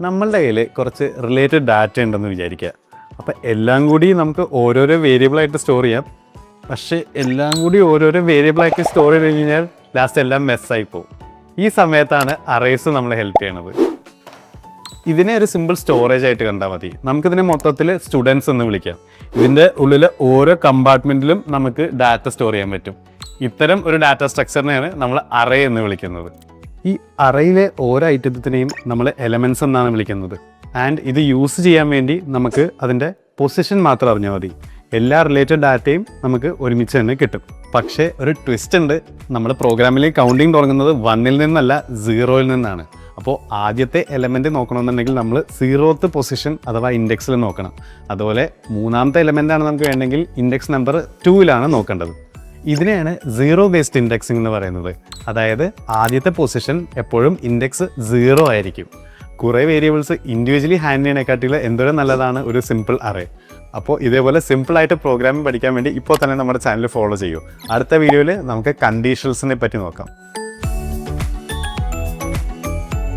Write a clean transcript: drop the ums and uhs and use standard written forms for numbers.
നമ്മളുടെ കയ്യിൽ കുറച്ച് റിലേറ്റഡ് ഡാറ്റ ഉണ്ടെന്ന് വിചാരിക്കുക. അപ്പോൾ എല്ലാം കൂടി നമുക്ക് ഓരോരോ വേരിയബിളായിട്ട് സ്റ്റോർ ചെയ്യാം. പക്ഷേ എല്ലാം കൂടി ഓരോരോ വേരിയബിളായിട്ട് സ്റ്റോർ ചെയ്ത് കഴിഞ്ഞാൽ ലാസ്റ്റ് എല്ലാം മെസ്സായി പോകും. ഈ സമയത്താണ് അറേസ് നമ്മളെ ഹെൽപ്പ് ചെയ്യണത്. ഇതിനെ ഒരു സിമ്പിൾ സ്റ്റോറേജ് ആയിട്ട് കണ്ടാൽ മതി. നമുക്കിതിനെ മൊത്തത്തിൽ സ്റ്റുഡൻസ് എന്ന് വിളിക്കാം. ഇതിൻ്റെ ഉള്ളിൽ ഓരോ കമ്പാർട്ട്മെൻറ്റിലും നമുക്ക് ഡാറ്റ സ്റ്റോർ ചെയ്യാൻ പറ്റും. ഇത്തരം ഒരു ഡാറ്റ സ്ട്രക്ചറിനെയാണ് നമ്മൾ അറേ എന്ന് വിളിക്കുന്നത്. ഈ അറയിലെ ഓരോ ഐറ്റത്തിനെയും നമ്മൾ എലമെൻറ്റ്സ് എന്നാണ് വിളിക്കുന്നത്. ആൻഡ് ഇത് യൂസ് ചെയ്യാൻ വേണ്ടി നമുക്ക് അതിൻ്റെ പൊസിഷൻ മാത്രം അറിഞ്ഞാൽ മതി. എല്ലാ റിലേറ്റഡ് ഡാറ്റയും നമുക്ക് ഒരുമിച്ച് തന്നെ കിട്ടും. പക്ഷേ ഒരു ട്വിസ്റ്റ് ഉണ്ട്. നമ്മൾ പ്രോഗ്രാമിൽ കൗണ്ടിങ് തുടങ്ങുന്നത് 1-ൽ നിന്നല്ല 0-ൽ നിന്നാണ്. അപ്പോൾ ആദ്യത്തെ എലമെൻറ്റ് നോക്കണമെന്നുണ്ടെങ്കിൽ നമ്മൾ 0th പൊസിഷൻ അഥവാ ഇൻഡെക്സിൽ നോക്കണം. അതുപോലെ മൂന്നാമത്തെ എലമെൻ്റാണ് നമുക്ക് വേണമെങ്കിൽ ഇൻഡെക്സ് നമ്പർ 2-ലാണ് നോക്കേണ്ടത്. ഇതിനെയാണ് സീറോ ബേസ്ഡ് ഇൻഡെക്സിംഗ് എന്ന് പറയുന്നത്. അതായത് ആദ്യത്തെ പൊസിഷൻ എപ്പോഴും ഇൻഡെക്സ് 0 ആയിരിക്കും. കുറേ വേരിയബിൾസ് ഇൻഡിവിജ്വലി ഹാൻഡിൽ ചെയ്യണേക്കാട്ടിൽ എന്തോരം നല്ലതാണ് ഒരു സിമ്പിൾ അറേ. അപ്പോൾ ഇതേപോലെ സിമ്പിളായിട്ട് പ്രോഗ്രാമിംഗ് പഠിക്കാൻ വേണ്ടി ഇപ്പോൾ തന്നെ നമ്മുടെ ചാനൽ ഫോളോ ചെയ്യൂ. അടുത്ത വീഡിയോയിൽ നമുക്ക് കണ്ടീഷൻസിനെ പറ്റി നോക്കാം.